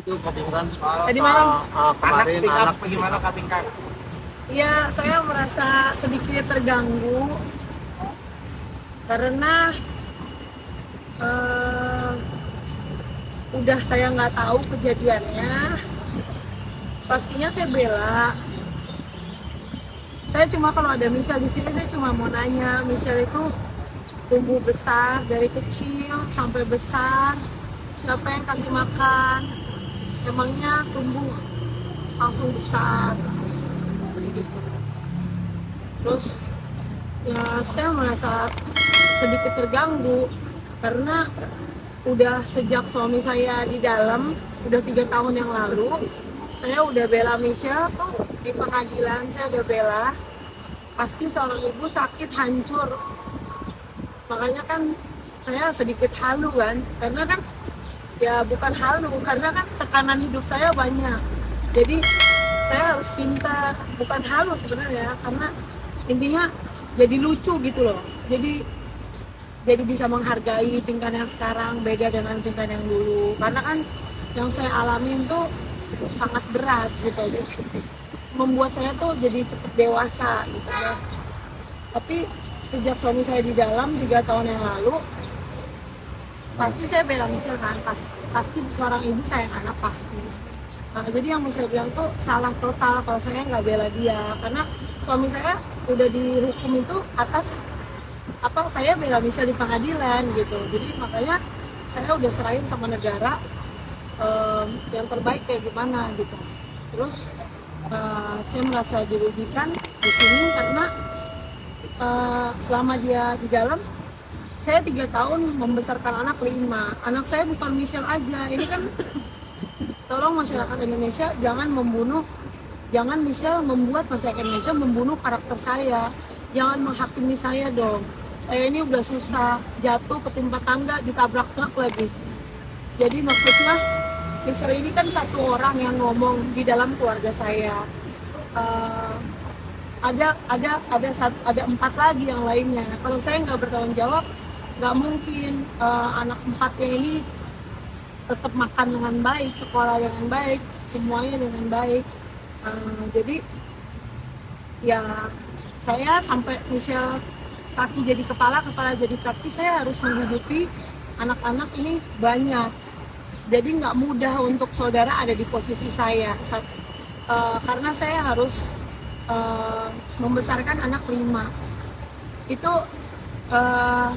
itu kebingungan soal Tadi malam anak Kemarin speak up anak bagaimana Kak Bingkang? ya saya merasa sedikit terganggu karena eh, udah saya nggak tahu kejadiannya. Pastinya saya bela. Saya cuma kalau ada Michelle di sini saya cuma mau nanya, Michelle itu tumbuh besar dari kecil sampai besar, siapa yang kasih makan? Emangnya tumbuh langsung besar? Gitu. Terus ya saya merasa sedikit terganggu karena udah sejak suami saya di dalam, udah 3 tahun yang lalu saya udah bela Michelle tuh di pengadilan. Saya udah bela, pasti seorang ibu sakit hancur. Makanya kan saya sedikit halu kan, karena kan ya bukan halu, karena kan tekanan hidup saya banyak, jadi saya harus pintar. Bukan halu sebenarnya, karena intinya jadi lucu gitu loh. Jadi bisa menghargai tingkat yang sekarang beda dengan tingkat yang dulu, karena kan yang saya alamin tuh sangat berat gitu. Jadi membuat saya tuh jadi cepet dewasa gitu ya. Tapi sejak suami saya di dalam 3 tahun yang lalu, pasti saya bela Michelle kan, pasti seorang ibu sayang anak pasti. Nah, jadi yang Michelle bilang tuh salah total kalau saya nggak bela dia, karena suami saya udah dihukum itu atas apa saya bela Michelle di pengadilan gitu. Jadi makanya saya udah serahin sama negara yang terbaik kayak gimana gitu. Terus saya merasa dirugikan di sini karena selama dia di dalam saya 3 tahun membesarkan anak 5. Anak saya bukan Michelle aja. Ini kan tolong masyarakat Indonesia jangan Michelle membuat masyarakat Indonesia membunuh karakter saya. Jangan menghakimi saya dong. Saya ini udah susah, jatuh ketimpa tangga, ditabrak truk lagi. Jadi maksudnya Michelle ini kan satu orang yang ngomong di dalam keluarga saya. Uh, ada 4 lagi yang lainnya. Kalau saya nggak bertanggung jawab, nggak mungkin anak 4-nya ini tetap makan dengan baik, sekolah dengan baik, semuanya dengan baik. Jadi ya saya sampai Michelle kaki jadi kepala, kepala jadi kaki, saya harus menghidupi anak-anak ini banyak. Jadi nggak mudah untuk saudara ada di posisi saya, karena saya harus membesarkan anak 5. Itu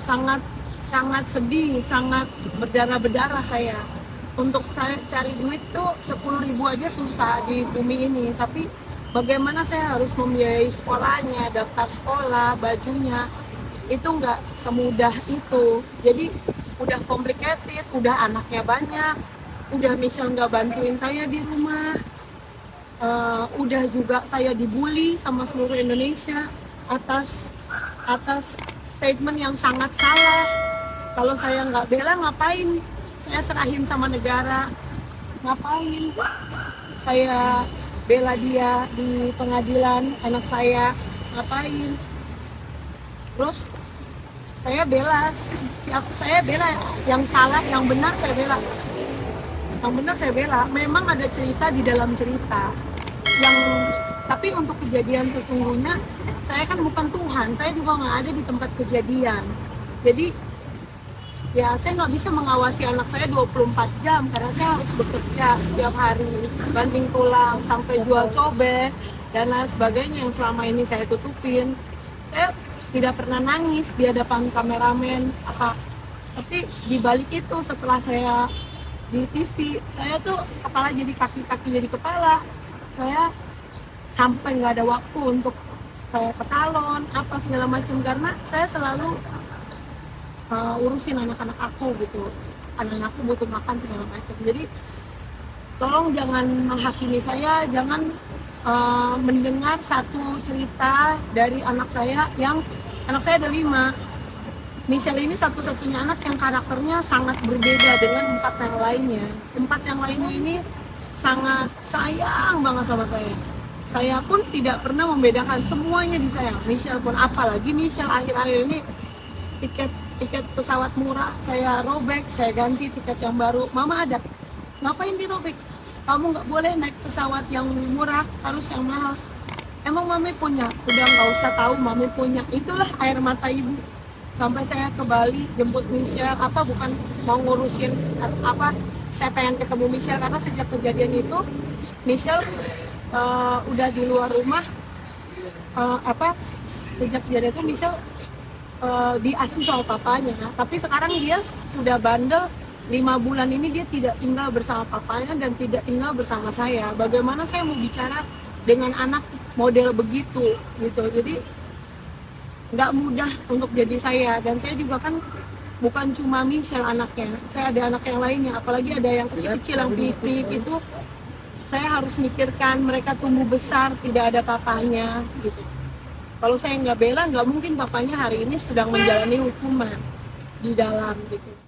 sangat sangat sedih, sangat berdarah-berdarah saya. Untuk saya cari duit tuh 10.000 aja susah di bumi ini, tapi bagaimana saya harus membiayai sekolahnya, daftar sekolah, bajunya, itu nggak semudah itu. Jadi udah complicated, udah anaknya banyak, udah Michelle nggak bantuin saya di rumah, udah juga saya dibully sama seluruh Indonesia atas atas statement yang sangat salah. Kalau saya nggak bela, ngapain saya serahin sama negara? Ngapain saya bela dia di pengadilan anak saya? Ngapain? Terus saya bela yang salah, yang benar saya bela. Yang benar saya bela. Memang ada cerita di dalam cerita. Tapi untuk kejadian sesungguhnya, saya kan bukan Tuhan, saya juga nggak ada di tempat kejadian. Jadi ya saya nggak bisa mengawasi anak saya 24 jam karena saya harus bekerja setiap hari, banting tulang, sampai jual cobek dan lain sebagainya yang selama ini saya tutupin. Saya tidak pernah nangis di hadapan kameramen apa, tapi di balik itu setelah saya di TV, saya tuh kepala jadi kaki, kaki jadi kepala. Saya sampai nggak ada waktu untuk saya ke salon apa segala macam, karena saya selalu urusin anak-anak aku gitu. Anak-anakku butuh makan segala macam. Jadi tolong jangan menghakimi saya, jangan mendengar satu cerita dari anak saya yang anak saya ada 5. Michelle ini satu-satunya anak yang karakternya sangat berbeda dengan 4 yang lainnya. 4 yang lainnya ini sangat sayang banget sama saya. Saya pun tidak pernah membedakan, semuanya disayang. Michelle pun, apalagi Michelle akhir-akhir ini tiket pesawat murah saya robek, saya ganti tiket yang baru. Mama ada, ngapain dirobek? kamu nggak boleh naik pesawat yang murah, harus yang mahal. Emang mami punya? Udah nggak usah tahu, mami punya. Itulah air mata ibu. Sampai saya ke Bali jemput Michelle, apa bukan mau ngurusin apa, saya pengen ketemu Michelle karena sejak kejadian itu Michelle udah di luar rumah, apa sejak kejadian itu Michelle diasuh sama papanya, tapi sekarang dia sudah bandel. 5 bulan ini dia tidak tinggal bersama papanya dan tidak tinggal bersama saya. Bagaimana saya mau bicara dengan anak model begitu gitu? Jadi nggak mudah untuk jadi saya, dan saya juga kan bukan cuma Michelle anaknya, saya ada anak yang lainnya, apalagi ada yang kecil-kecil yang pipik itu, saya harus mikirkan mereka tumbuh besar tidak ada papanya gitu. Kalau saya nggak bela, nggak mungkin papanya hari ini sedang menjalani hukuman di dalam gitu.